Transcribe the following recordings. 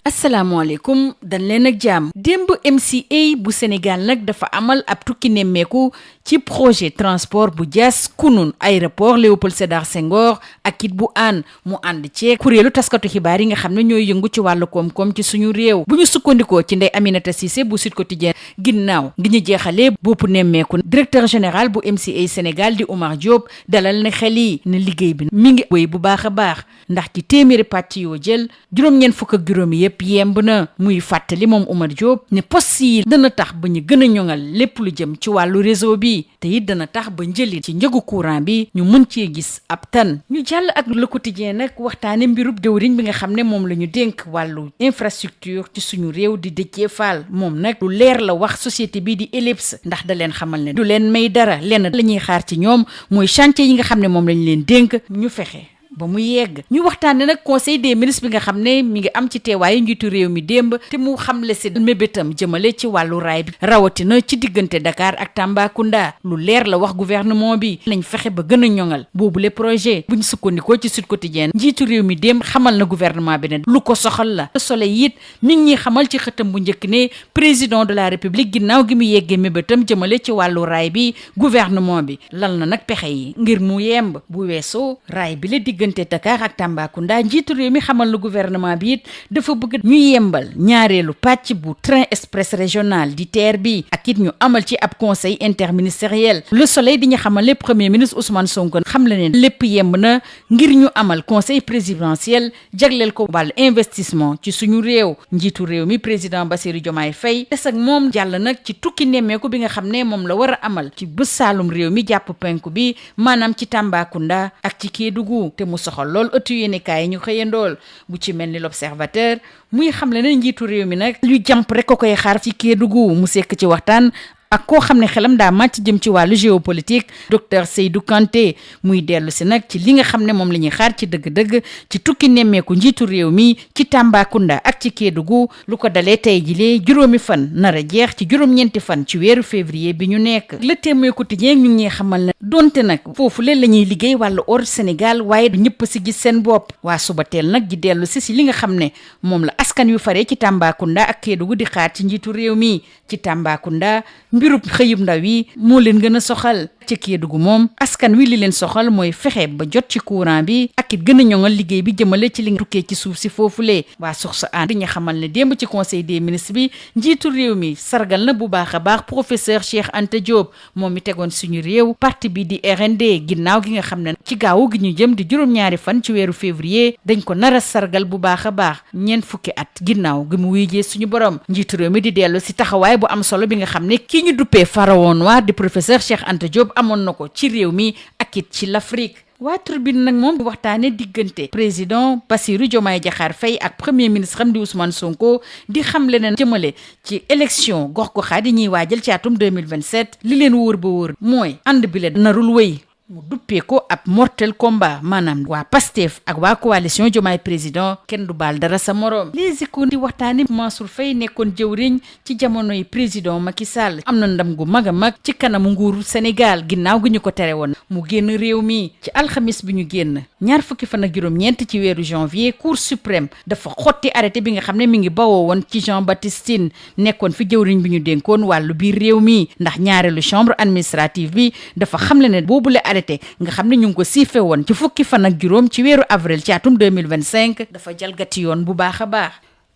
asalaamaaleykum dañ leen ak jàmm démb MCA bu Sénégal nag dafa amal ab tukki nemmeeku ci projet transport bu Diass Kounoune aéroport Léopold Sédar Senghor ak it bu Hann mu ànd ceeg kuréelu taskatu xibaar yi nga xam ne ñooy yëngu ci wàllu koom-koom ci suñu réew bu ñu sukkandikoo ci Ndeye Aminata Cissé bu Sud Quotidien ginnaaw gi ñu jeexalee boppu nemmeeku directeur général bu MCA Sénégal di Oumar Diop dalal na xel yi ne liggéey bi mi ngi wéy bu baax a baax ndax ci téeméeri pàcc yoo jël juróom-ñeent fukk ak juróomi yëpp yemb na muy fàttali moom Oumar Diop ne poste yi dana tax ba ñu gën a ñoŋal lépp lu jëm ci wàllu réseau bi te it dana tax ba njëli ci njëgu courant bi ñu mën cee gis ab tan ñu jàll ak Le Quotidien nag waxtaane mbirub jëwriñ bi nga xam ne moom la ñu dénk wàllu infrastructure ci suñu réew di Déthié Fall moom nag lu leer la wax société bi di Ellipse ndax da leen xamal ne du leen may dara lenn la ñuy xaar ci ñoom mooy chantier yi nga xam ne moom lañ leen dénk ñu fexe ba mu yegg ñu waxtaane nag conseil des ministres bi nga xam ne mi ngi am ci teewaayu njiitu réew mi démb te mu xamle si mébétam jëmale ci wàllu raay bi rawatina ci diggante Dakar ak Tambacounda lu leer la wax gouvernement bi nañ fexe ba gën a ñoŋal boobule projet buñ sukkandikoo ci Sud Quotidien njiitu réew mi démb xamal na gouvernement bi ne lu ko soxal la Le Soleil it mi ngi ñuy xamal ci xëtam bu njëkk ne président de la république ginnaaw gi mu yeggee mébétam jëmale ci wàllu raay bi gouvernement bi lal na nag pexe yi ngir mu yemb bu weesoo raay bi la diggante Dakar ak Tambacounda njiitu réew mi xamal na gouvernement bi it dafa bëgg ñu yembal ñaareelu pàcc bu train express régional di TER bi ak it ñu amal ci ab conseil interministériel Le Soleil di ñu xamal le premier ministre Ousmane Sonko xam la ne lépp yemb na ngir ñu amal conseil présidentiel jagleel ko wàllu investissement ci suñu réew njiitu réew mi président Bassirou Diomaye Faye des ak moom jàll nag ci tukki nemmeeku bi nga xam ne moom la war a amal ci bës saalum réew mi jàpp penku bi maanaam ci Tambacounda ak ci Kédougou te mu soxal lool ëttu yéenekaay yi ñu xëyandool bu ci mel ni L'Observateur muy xam le ne njiitu réew mi nag lu jàmp rek ko koy xaar ci Kédougou mu sekk ci waxtaan ak koo xam ne xelam daa màcc jëm ci wàllu géopolitique docteur Seydou Kanté muy dellu si nag ci li nga xam ne moom la ñuy xaar ci dëgg-dëgg ci tukki nemmeeku njiitu réew mi ci Tambacounda ak ci Kédougou lu ko dalee tey jilee juróomi fan nar a jeex ci juróom-ñeenti fan ci weeru février bi ñu nekk Le Témoin quotidien ñu ngi xamal na donte nag foofu leen la ñuy liggéey wàllu or Sénégal waaye du ñëpp si gis seen bopp waa suba teel nag di dellu si li nga xam ne moom la askan yu faree ci Tambacounda ak Kédougou di xaar ci njiitu réew mi ci Tambacounda mbirub xëyub ndaw yi moo leen gën a soxal ci Kédougou moom askan wi li leen soxal mooy fexe ba jot ci courant bi ak it gën a ñoŋal liggéey bi jëmale ci li nga tukkee ci suuf si foofulee waa Source A di ñu xamal ne démb ci conseil des ministres bi njiitu réew mi sargal na bu baax a baax professeur Cheikh Anta Diop moom mi tegoon suñu réew parti bi di RND ginnaaw gi nga xam ne ci gaawu gi ñu jëm di juróom-ñaari fan ci weeru février dañ ko nar a sargal bu baax a baax ñeent fukki at ginnaaw gi mu wuyjee suñu borom njiitu réew mi di dellu si taxawaay bu am solo bi nga xam ne kii ñu duppee pharaon noir di professeur Cheikh Anta Diop amoon na ko ci réew mi ak it ci l'Afrique waa Tribune nag moom waxtaane diggante président Bassirou Diomaye Diakhar Faye ak premier ministre am di Ousmane Sonko di xam leneen jëmale ci élection gox-goxaat yi ñuy waajal ci atum 2027 li leen wóor ba wóor mooy ànd bi la narul wéy mu duppee ko ab mortel combat maanaam waa Pastef ak waa coalition Diomaye président kenn du baal dara sa moroom Les Échos di waxtaane Mansour Faye nekkoon jëwriñ ci jamonoy président Macky Sall am na ndam gu mag a mag ci kanamu nguuru Sénégal ginnaaw gi ñu ko tere woon mu génn réew mi ci alxamis bi ñu génn ñaar fukki fan ak juróom-ñeent ci weeru janvier Cour suprême dafa xotti arrêté bi nga xam ne mi ngi bawoo woon ci Jean-Baptiste Tine nekkoon fi jëwriñ bi ñu dénkoon wàllu biir réew mi ndax ñaareelu chambre administrative bi dafa xamle ne boobule arrêté nga xam ne ñu ngi ko siife woon ci fukki fan ak juróom ci weeru avril ci atum 2025 dafa jalgati yoon bu baax a baax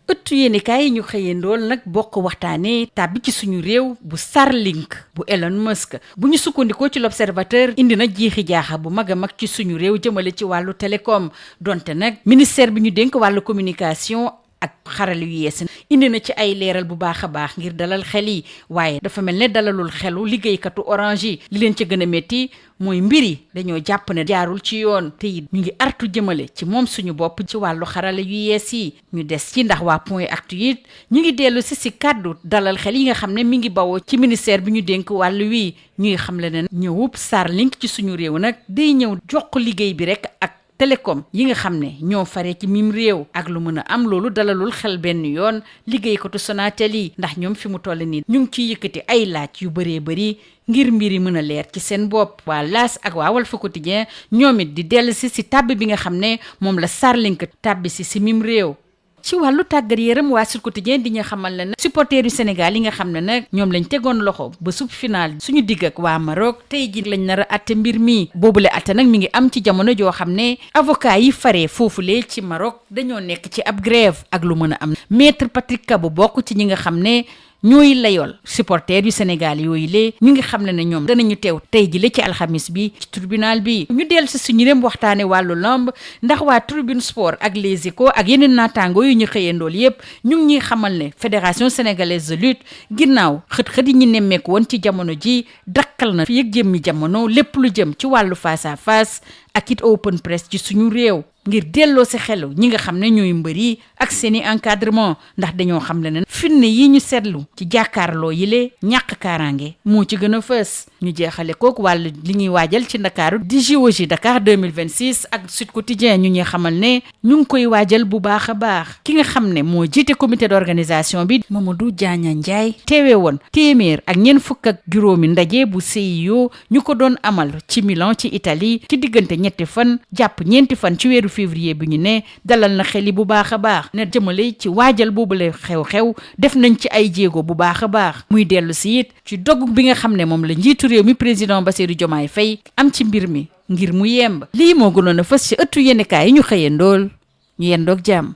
ëttu yéenekaay yi ñu xëyandool nag bokk waxtaane tàbbi ci suñu réew bu Starlink bu Elon Musk bu ñu sukkandikoo ci L'Observateur indi na jiixi jaaxa bu mag a mag ci suñu réew jëmale ci wàllu télécom donte nag ministère bi ñu dénk wàllu communication ak xaral yu yees indi na ci ay leeral bu baax a baax ngir dalal xel yi waaye dafa mel ne dalalul xelu liggéeykatu Orange yi li leen ca gën a métti mooy mbir yi dañoo jàpp ne jaarul ci yoon te it ñu ngi artu jëmale ci moom suñu bopp ci wàllu xarala yu yees yi ñu des ci ndax waa Point Actu it ñu ngi dellu si kàddu dalal xel yi nga xam ne mi ngi bawoo ci ministère bi ñu dénk wàllu wi ñuy xam le ne ñëwub Starlink ci suñu réew nag day ñëw jox ko liggéey bi rek ak télécom yi nga xam ne ñoo faree ci mim réew ak lu mën a am loolu dalalul xel benn yoon liggéeykatu Sonatel yi ndax ñoom fi mu toll nii ñu ngi ciy yëkkati ay laaj yu bëree bëri ngir mbir yi mën a leer ci seen bopp waa L'As ak waa Walf Quotidien ñoom it di dellu si tàbb bi nga xam ne moom la Starlink tàbbi si mim réew ci wàllu tàggat yaram waa Sud Quotidien di ñu xamal ne nag supporters yu Sénégal yi nga xam ne nag ñoom lañ tegoon loxo ba sub final suñu digg ak waa Maroc tey ji lañ nar a atte mbir mi boobule atte nag mi ngi am ci jamono joo xam ne avocat yi faree foofule ci Maroc dañoo nekk ci ab grève ak lu mën a am maître Patrick Kabou bokk ci ñi nga xam ne ñooy layool supporters yu Sénégal yooyu lee ñu ngi xam ne ñoom danañu teew tey ji la ci alxamis bi ci tribunal bi ñu dellu si suñu dem waxtaane wàllu lamb ndax waa Tribune Sport ak Les Échos ak yeneen naataango yu ñu xëyandool yépp ñu ngi ñuy xamal ne fédération sénégalaise de lutte ginnaaw xët-xët yi ñu nemmeeku woon ci jamono ji dakkal na fi yëg jëmmi jamono lépp lu jëm ci wàllu face à face ak it open press ci suñu réew ngir delloo si xelu ñi nga xam ne ñooy mbër yi ak seeni encadrement ndax dañoo xam ne finne yi ñu seetlu ci jàkkaarloo yile ñàkk kaaraange moo ci gën a fës ñu jeexale kook wàllu li ñuy waajal ci Ndakaaru di JOJ Dakar 2026 ak Sud Quotidien ñu ñuy xamal ne ñu ngi koy waajal bu baax a baax ki nga xam ne moo jiite comité d'organisation bi Mamadou Diagne Ndiaye teewe woon téeméer ak ñeent fukk ak juróomi ndaje bu CIO ñu ko doon amal ci Milan ci Italie ci diggante ñetti fan jàpp ñeenti fan ci weeru février bi ñu ne dalal na xel yi bu baax a baax ne jëmale ci waajal boobule xew-xew def nañ ci ay jéego bu baax a baax muy dellu si it ci dogg bi nga xam ne moom la njiitu réew mi président Bassirou Diomaye Faye am ci mbir mi ngir mu yemb lii moo gënoon a fës ci ëttu yéenekaay yi ñu xëyandool ñu yendoog jàmm.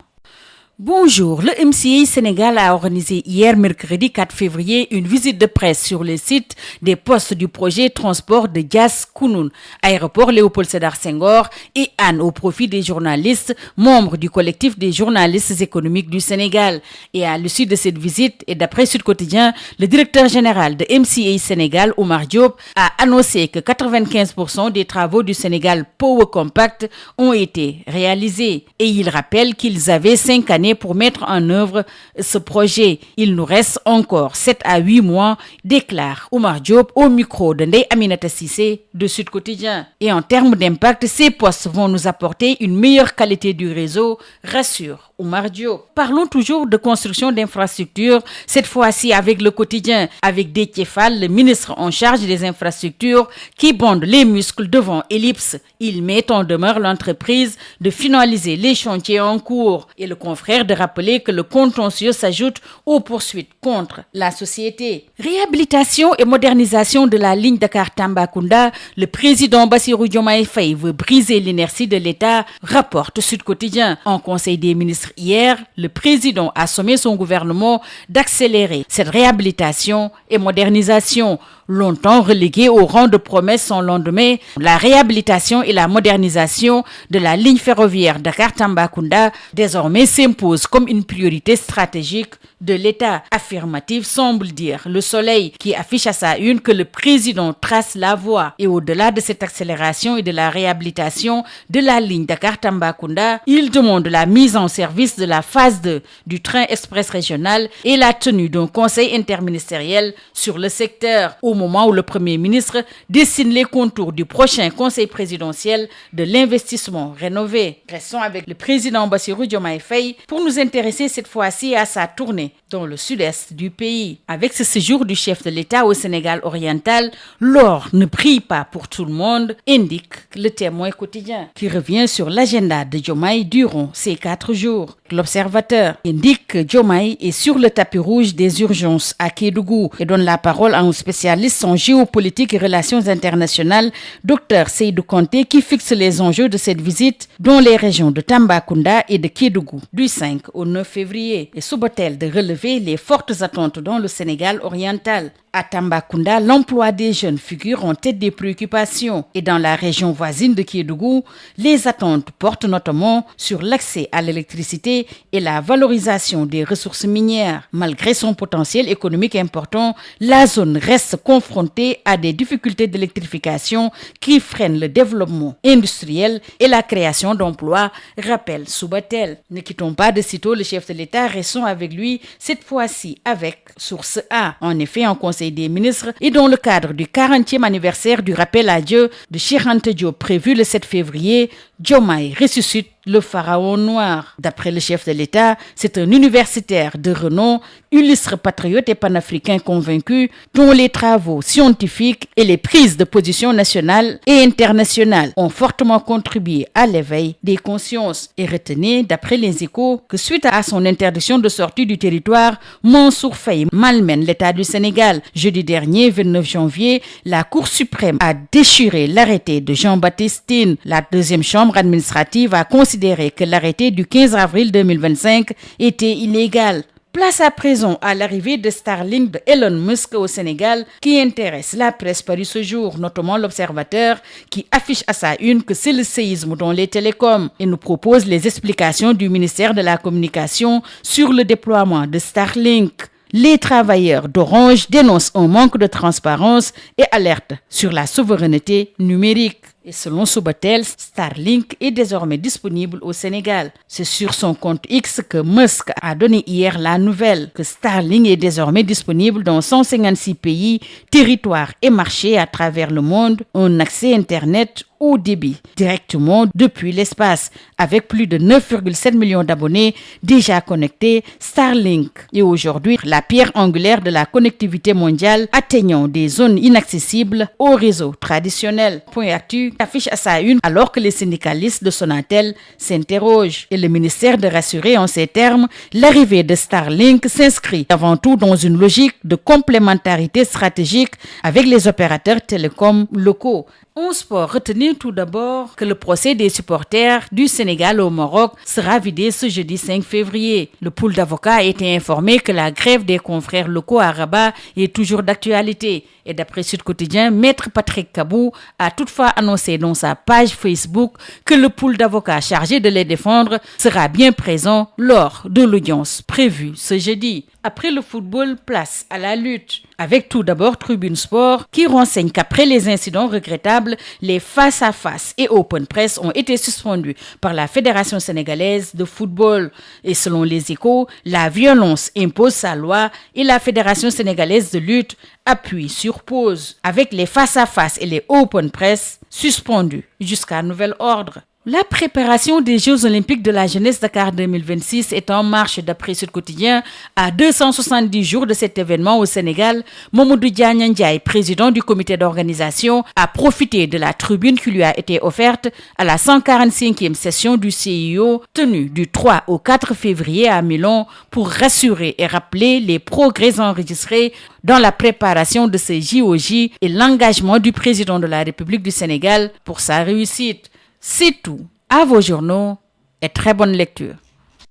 Bonjour, le MCA Sénégal a organisé hier mercredi 4 février une visite de presse sur les sites des postes du projet transport de Diass Kounoune, aéroport Léopold Sédar Senghor et Hann au profit des journalistes, membres du collectif des journalistes économiques du Sénégal. Et à l'issue de cette visite, et d'après Sud Quotidien, le directeur général de MCA Sénégal, Oumar Diop, a annoncé que 95% des travaux du Sénégal Power Compact ont été réalisés. Et il rappelle qu'ils avaient 5 années pour mettre en œuvre ce projet. Il nous reste encore 7 à 8 mois, déclare Oumar Diop au micro de Ndeye Aminata Cissé de Sud Quotidien. Et en termes d'impact, ces postes vont nous apporter une meilleure qualité du réseau, rassure Oumar Diop. Parlons toujours de construction d'infrastructures, cette fois-ci avec le quotidien, avec Déthié Fall, le ministre en charge des infrastructures, qui bande les muscles devant Ellipse. Il met en demeure l'entreprise de finaliser les chantiers en cours et le confrère de rappeler que le contentieux s'ajoute aux poursuites contre la société. Réhabilitation et modernisation de la ligne Dakar-Tambacounda, le président Bassirou Diomaye Faye veut briser l'inertie de l'État, rapporte Sud Quotidien. En Conseil des ministres hier, le président a sommé son gouvernement d'accélérer cette réhabilitation et modernisation. Longtemps reléguée au rang de promesse sans lendemain, la réhabilitation et la modernisation de la ligne ferroviaire Dakar-Tambacounda désormais s'impose comme une priorité stratégique de l'État. Affirmative semble dire Le Soleil, qui affiche à sa une que le président trace la voie. Et au-delà de cette accélération et de la réhabilitation de la ligne Dakar-Tambacounda, il demande la mise en service de la phase 2 du train express régional et la tenue d'un conseil interministériel sur le secteur. Au moment où le Premier ministre dessine les contours du prochain conseil présidentiel de l'investissement rénové. Restons avec le président Bassirou Diomaye Faye pour nous intéresser cette fois-ci à sa tournée dans le sud-est du pays. Avec ce séjour du chef de l'État au Sénégal oriental, l'or ne brille pas pour tout le monde, indique le Témoin quotidien, qui revient sur l'agenda de Diomaye durant ces 4 jours. L'Observateur indique que Diomaye est sur le tapis rouge des urgences à Kédougou et donne la parole à un spécialiste en géopolitique et relations internationales, Dr Seydou Kanté, qui fixe les enjeux de cette visite dans les régions de Tambacounda et de Kédougou du 5 au 9 février. Et Subatel de relever les fortes attentes dans le Sénégal oriental. À Tambacounda, l'emploi des jeunes figure en tête des préoccupations et dans la région voisine de Kédougou, les attentes portent notamment sur l'accès à l'électricité et la valorisation des ressources minières. Malgré son potentiel économique important, la zone reste confrontée à des difficultés d'électrification qui freinent le développement industriel et la création d'emplois, rappelle Subatel. Ne quittons pas de sitôt le chef de l'État, restons avec lui, cette fois-ci avec Source A. En effet, en Conseil des ministres et dans le cadre du 40e anniversaire du rappel à Dieu de Cheikh Anta Diop prévu le 7 février, Diomaye ressuscite le pharaon noir. D'après le chef de l'État, c'est un universitaire de renom, illustre patriote et panafricain convaincu, dont les travaux scientifiques et les prises de position nationales et internationales ont fortement contribué à l'éveil des consciences. Et retenez, d'après les Échos, que suite à son interdiction de sortie du territoire, Mansour Faye malmène l'État du Sénégal. Jeudi dernier, 29 janvier, la Cour suprême a déchiré l'arrêté de Jean-Baptiste Tine. La deuxième chambre administrative a considéré que l'arrêté du 15 avril 2025 était illégal. Place à présent à l'arrivée de Starlink de Elon Musk au Sénégal qui intéresse la presse paru ce jour, notamment l'Observateur qui affiche à sa une que c'est le séisme dans les télécoms et nous propose les explications du ministère de la Communication sur le déploiement de Starlink. Les travailleurs d'Orange dénoncent un manque de transparence et alertent sur la souveraineté numérique. Et selon Subatel, Starlink est désormais disponible au Sénégal. C'est sur son compte X que Musk a donné hier la nouvelle que Starlink est désormais disponible dans 156 pays, territoires et marchés à travers le monde. Un accès Internet haut débit directement depuis l'espace. Avec plus de 9,7 millions d'abonnés déjà connectés, Starlink est aujourd'hui la pierre angulaire de la connectivité mondiale, atteignant des zones inaccessibles au réseau traditionnel. Point Actu affiche à sa une alors que les syndicalistes de Sonatel s'interrogent. Et le ministère de rassurer en ces termes, l'arrivée de Starlink s'inscrit avant tout dans une logique de complémentarité stratégique avec les opérateurs télécoms locaux. En sport, retenez tout d'abord que le procès des supporters du Sénégal au Maroc sera vidé ce jeudi 5 février. Le pool d'avocats a été informé que la grève des confrères locaux à Rabat est toujours d'actualité. Et d'après Sud Quotidien, Maître Patrick Kabou a toutefois annoncé dans sa page Facebook que le pool d'avocats chargé de les défendre sera bien présent lors de l'audience prévue ce jeudi. Après le football, place à la lutte. Avec tout d'abord Tribune Sport qui renseigne qu'après les incidents regrettables, les face-à-face et open press ont été suspendus par la Fédération sénégalaise de football. Et selon les Échos, la violence impose sa loi et la Fédération sénégalaise de lutte appuie sur pause. Avec les face-à-face et les open press suspendus jusqu'à nouvel ordre. La préparation des Jeux Olympiques de la jeunesse Dakar 2026 est en marche d'après Sud Quotidien. À 270 jours de cet événement au Sénégal, Mamadou Diagne Ndiaye, président du comité d'organisation, a profité de la tribune qui lui a été offerte à la 145e session du CIO tenue du 3 au 4 février à Milan pour rassurer et rappeler les progrès enregistrés dans la préparation de ces JOJ et l'engagement du président de la République du Sénégal pour sa réussite. C'est tout. À vos journaux et très bonne lecture.